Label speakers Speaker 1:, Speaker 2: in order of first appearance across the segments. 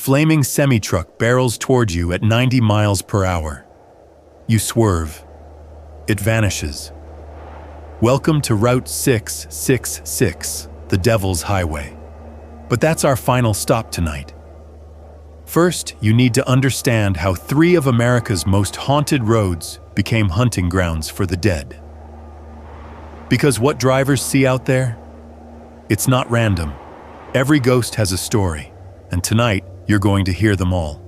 Speaker 1: flaming semi-truck barrels toward you at 90 miles per hour. You swerve. It vanishes. Welcome to Route 666, the Devil's Highway. But that's our final stop tonight. First, you need to understand how 3 of America's most haunted roads became hunting grounds for the dead. Because what drivers see out there? It's not random. Every ghost has a story, and tonight you're going to hear them all.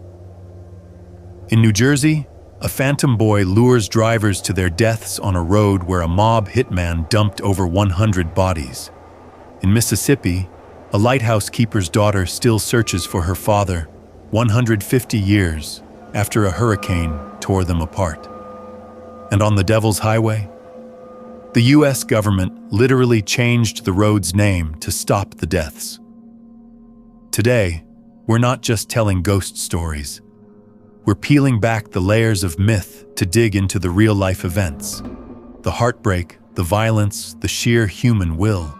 Speaker 1: In New Jersey, a phantom boy lures drivers to their deaths on a road where a mob hitman dumped over 100 bodies. In Mississippi, a lighthouse keeper's daughter still searches for her father 150 years after a hurricane tore them apart. And on the Devil's Highway, the US government literally changed the road's name to stop the deaths. Today, we're not just telling ghost stories. We're peeling back the layers of myth to dig into the real-life events, the heartbreak, the violence, the sheer human will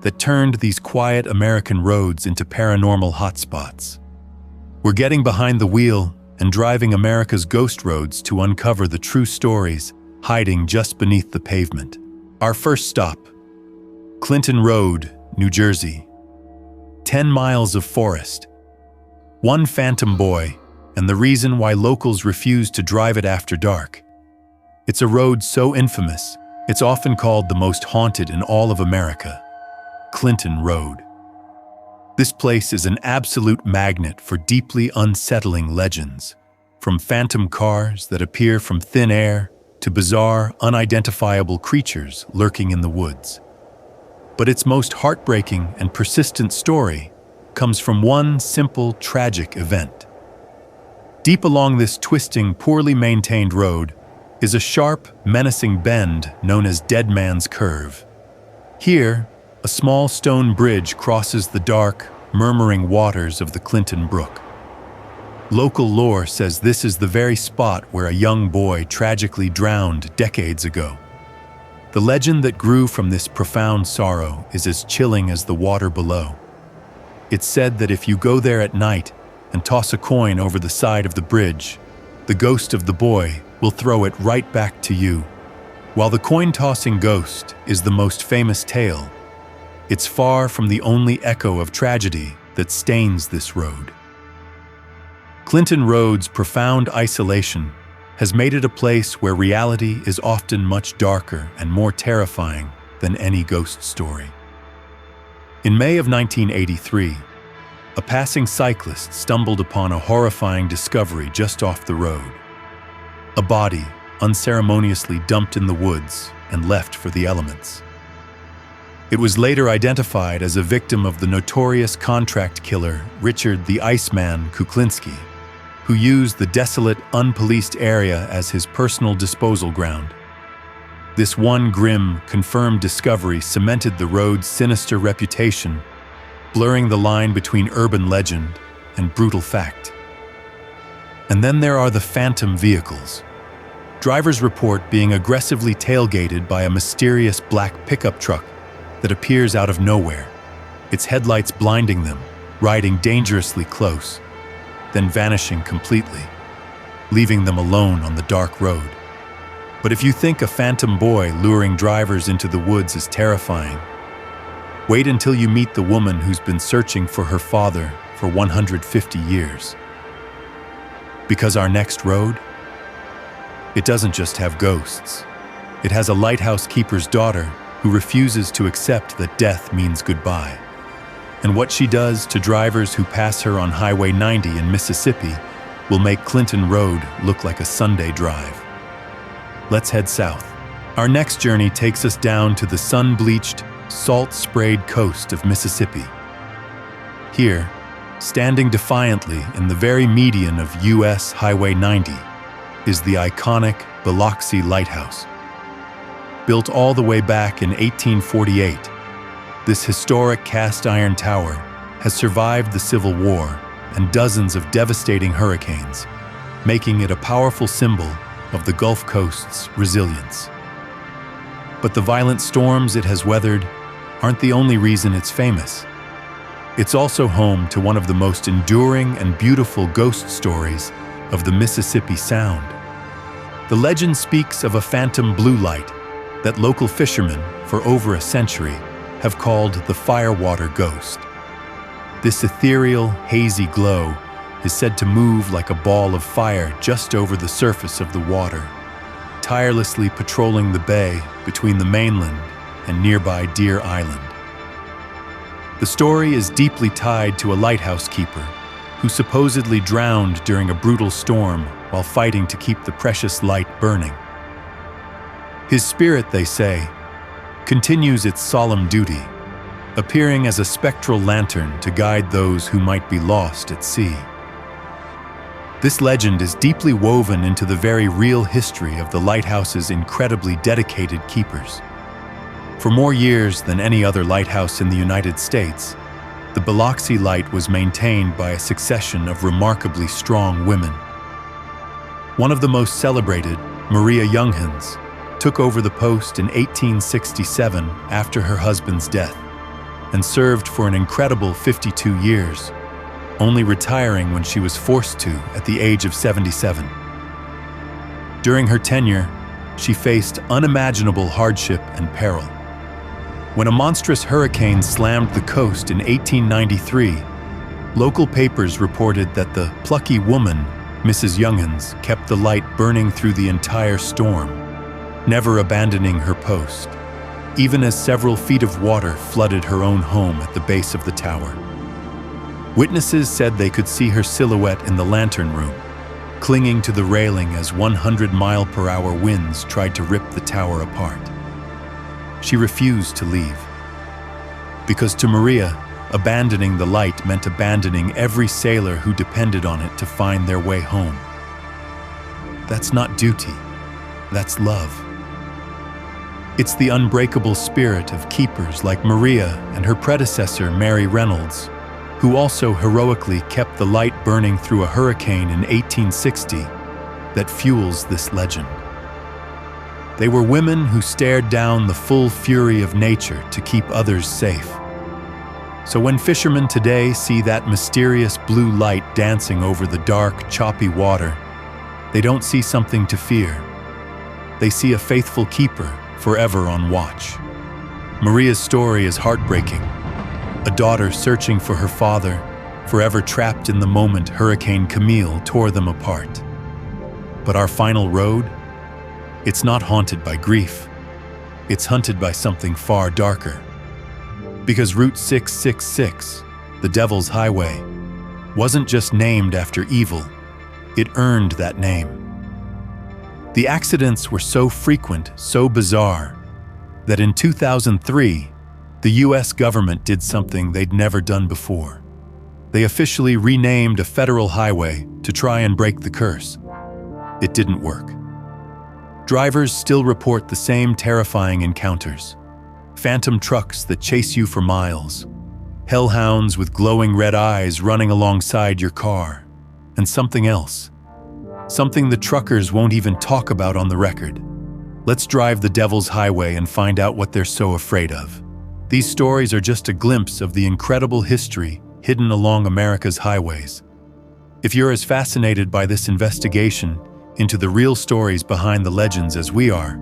Speaker 1: that turned these quiet American roads into paranormal hotspots. We're getting behind the wheel and driving America's ghost roads to uncover the true stories hiding just beneath the pavement. Our first stop, Clinton Road, New Jersey. 10 miles of forest, one phantom boy, and the reason why locals refuse to drive it after dark. It's a road so infamous, it's often called the most haunted in all of America, Clinton Road. This place is an absolute magnet for deeply unsettling legends, from phantom cars that appear from thin air to bizarre, unidentifiable creatures lurking in the woods. But its most heartbreaking and persistent story comes from one simple, tragic event. Deep along this twisting, poorly maintained road is a sharp, menacing bend known as Dead Man's Curve. Here, a small stone bridge crosses the dark, murmuring waters of the Clinton Brook. Local lore says this is the very spot where a young boy tragically drowned decades ago. The legend that grew from this profound sorrow is as chilling as the water below. It's said that if you go there at night and toss a coin over the side of the bridge, the ghost of the boy will throw it right back to you. While the coin-tossing ghost is the most famous tale, it's far from the only echo of tragedy that stains this road. Clinton Road's profound isolation has made it a place where reality is often much darker and more terrifying than any ghost story. In May of 1983, a passing cyclist stumbled upon a horrifying discovery just off the road. A body unceremoniously dumped in the woods and left for the elements. It was later identified as a victim of the notorious contract killer Richard the Iceman Kuklinski, who used the desolate, unpoliced area as his personal disposal ground. This one grim, confirmed discovery cemented the road's sinister reputation, blurring the line between urban legend and brutal fact. And then there are the phantom vehicles. Drivers report being aggressively tailgated by a mysterious black pickup truck that appears out of nowhere, its headlights blinding them, riding dangerously close, then vanishing completely, leaving them alone on the dark road. But if you think a phantom boy luring drivers into the woods is terrifying, wait until you meet the woman who's been searching for her father for 150 years. Because our next road, it doesn't just have ghosts. It has a lighthouse keeper's daughter who refuses to accept that death means goodbye. And what she does to drivers who pass her on Highway 90 in Mississippi will make Clinton Road look like a Sunday drive. Let's head south. Our next journey takes us down to the sun-bleached, salt-sprayed coast of Mississippi. Here, standing defiantly in the very median of US Highway 90, is the iconic Biloxi Lighthouse. Built all the way back in 1848, this historic cast-iron tower has survived the Civil War and dozens of devastating hurricanes, making it a powerful symbol of the Gulf Coast's resilience. But the violent storms it has weathered aren't the only reason it's famous. It's also home to one of the most enduring and beautiful ghost stories of the Mississippi Sound. The legend speaks of a phantom blue light that local fishermen, for over a century, have called the firewater ghost. This ethereal, hazy glow is said to move like a ball of fire just over the surface of the water, tirelessly patrolling the bay between the mainland and nearby Deer Island. The story is deeply tied to a lighthouse keeper who supposedly drowned during a brutal storm while fighting to keep the precious light burning. His spirit, they say, continues its solemn duty, appearing as a spectral lantern to guide those who might be lost at sea. This legend is deeply woven into the very real history of the lighthouse's incredibly dedicated keepers. For more years than any other lighthouse in the United States, the Biloxi Light was maintained by a succession of remarkably strong women. One of the most celebrated, Maria Younghans, took over the post in 1867 after her husband's death and served for an incredible 52 years, only retiring when she was forced to at the age of 77. During her tenure, she faced unimaginable hardship and peril. When a monstrous hurricane slammed the coast in 1893, local papers reported that the plucky woman, Mrs. Younghans, kept the light burning through the entire storm, never abandoning her post, even as several feet of water flooded her own home at the base of the tower. Witnesses said they could see her silhouette in the lantern room, clinging to the railing as 100-mile-per-hour winds tried to rip the tower apart. She refused to leave, because to Maria, abandoning the light meant abandoning every sailor who depended on it to find their way home. That's not duty, that's love. It's the unbreakable spirit of keepers like Maria and her predecessor, Mary Reynolds, who also heroically kept the light burning through a hurricane in 1860, that fuels this legend. They were women who stared down the full fury of nature to keep others safe. So when fishermen today see that mysterious blue light dancing over the dark, choppy water, they don't see something to fear. They see a faithful keeper forever on watch. Maria's story is heartbreaking. A daughter searching for her father, forever trapped in the moment Hurricane Camille tore them apart. But our final road? It's not haunted by grief. It's hunted by something far darker. Because Route 666, the Devil's Highway, wasn't just named after evil, it earned that name. The accidents were so frequent, so bizarre, that in 2003, the US government did something they'd never done before. They officially renamed a federal highway to try and break the curse. It didn't work. Drivers still report the same terrifying encounters. Phantom trucks that chase you for miles. Hellhounds with glowing red eyes running alongside your car. And something else. Something the truckers won't even talk about on the record. Let's drive the Devil's Highway and find out what they're so afraid of. These stories are just a glimpse of the incredible history hidden along America's highways. If you're as fascinated by this investigation into the real stories behind the legends as we are,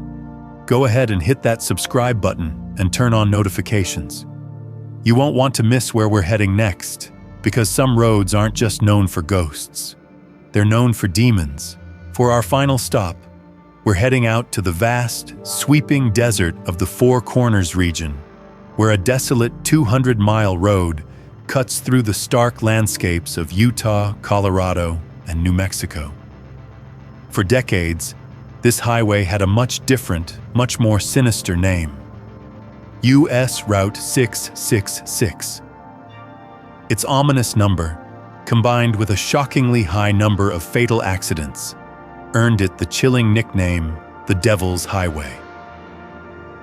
Speaker 1: go ahead and hit that subscribe button and turn on notifications. You won't want to miss where we're heading next, because some roads aren't just known for ghosts. They're known for demons. For our final stop, we're heading out to the vast, sweeping desert of the Four Corners region, where a desolate 200-mile road cuts through the stark landscapes of Utah, Colorado, and New Mexico. For decades, this highway had a much different, much more sinister name: US Route 666. Its ominous number, combined with a shockingly high number of fatal accidents, earned it the chilling nickname, the Devil's Highway.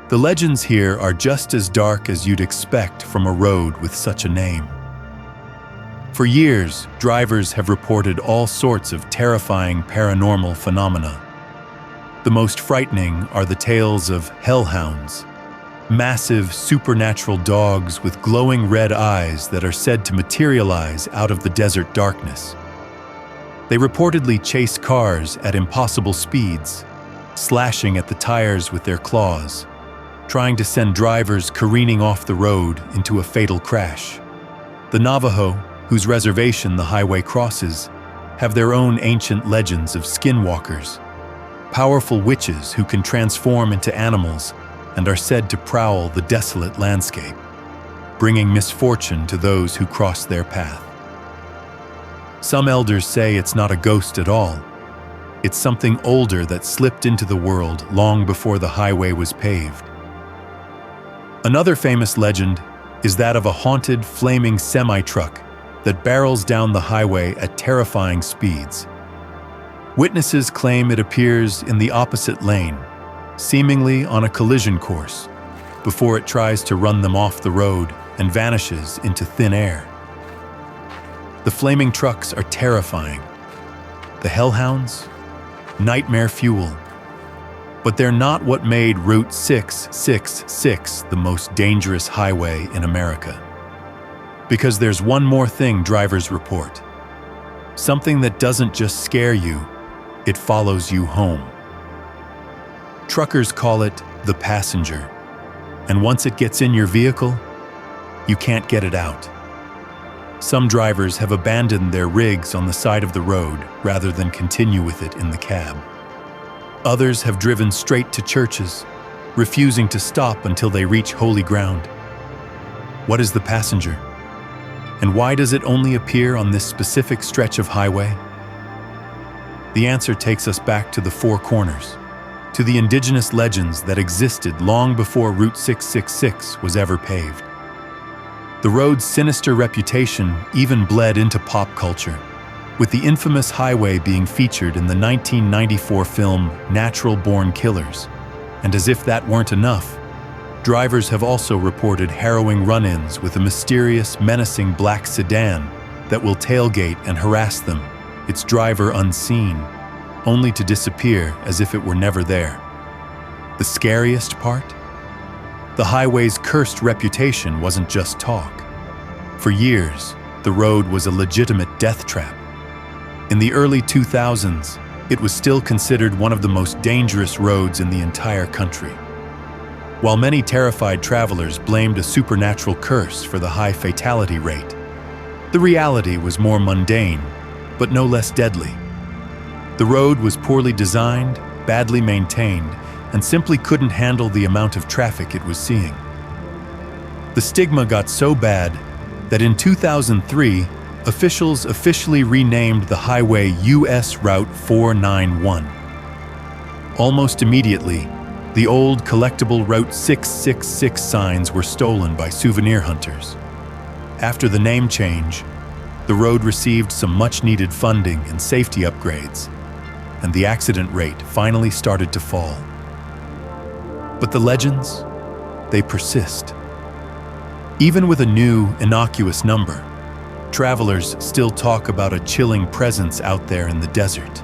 Speaker 1: The legends here are just as dark as you'd expect from a road with such a name. For years, drivers have reported all sorts of terrifying paranormal phenomena. The most frightening are the tales of hellhounds, massive supernatural dogs with glowing red eyes that are said to materialize out of the desert darkness. They reportedly chase cars at impossible speeds, slashing at the tires with their claws, trying to send drivers careening off the road into a fatal crash. The Navajo, whose reservation the highway crosses, have their own ancient legends of skinwalkers, powerful witches who can transform into animals and are said to prowl the desolate landscape, bringing misfortune to those who cross their path. Some elders say it's not a ghost at all. It's something older that slipped into the world long before the highway was paved. Another famous legend is that of a haunted, flaming semi-truck that barrels down the highway at terrifying speeds. Witnesses claim it appears in the opposite lane, seemingly on a collision course, before it tries to run them off the road and vanishes into thin air. The flaming trucks are terrifying. The hellhounds? Nightmare fuel. But they're not what made Route 666 the most dangerous highway in America. Because there's one more thing drivers report. Something that doesn't just scare you, it follows you home. Truckers call it the passenger, and once it gets in your vehicle, you can't get it out. Some drivers have abandoned their rigs on the side of the road rather than continue with it in the cab. Others have driven straight to churches, refusing to stop until they reach holy ground. What is the passenger? And why does it only appear on this specific stretch of highway? The answer takes us back to the Four Corners, to the indigenous legends that existed long before Route 666 was ever paved. The road's sinister reputation even bled into pop culture, with the infamous highway being featured in the 1994 film Natural Born Killers. And as if that weren't enough, drivers have also reported harrowing run-ins with a mysterious, menacing black sedan that will tailgate and harass them, its driver unseen, only to disappear as if it were never there. The scariest part? The highway's cursed reputation wasn't just talk. For years, the road was a legitimate death trap. In the early 2000s, it was still considered one of the most dangerous roads in the entire country. While many terrified travelers blamed a supernatural curse for the high fatality rate, the reality was more mundane, but no less deadly. The road was poorly designed, badly maintained, and simply couldn't handle the amount of traffic it was seeing. The stigma got so bad that in 2003, officials officially renamed the highway US Route 491. Almost immediately, the old collectible Route 666 signs were stolen by souvenir hunters. After the name change, the road received some much-needed funding and safety upgrades, and the accident rate finally started to fall. But the legends, they persist. Even with a new, innocuous number, travelers still talk about a chilling presence out there in the desert,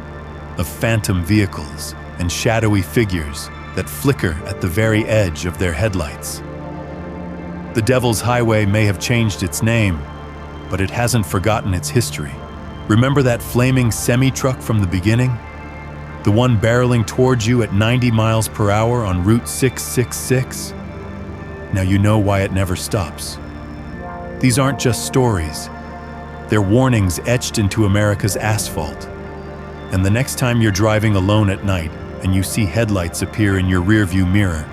Speaker 1: of phantom vehicles and shadowy figures that flicker at the very edge of their headlights. The Devil's Highway may have changed its name, but it hasn't forgotten its history. Remember that flaming semi-truck from the beginning? The one barreling towards you at 90 miles per hour on Route 666? Now you know why it never stops. These aren't just stories. They're warnings etched into America's asphalt. And the next time you're driving alone at night and you see headlights appear in your rearview mirror,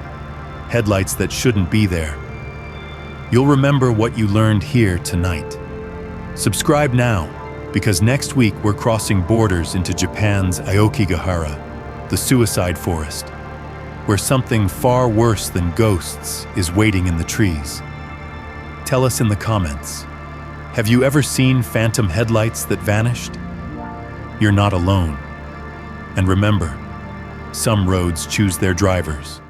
Speaker 1: headlights that shouldn't be there, you'll remember what you learned here tonight. Subscribe now, because next week we're crossing borders into Japan's Aokigahara, the suicide forest, where something far worse than ghosts is waiting in the trees. Tell us in the comments, have you ever seen phantom headlights that vanished? You're not alone. And remember, some roads choose their drivers.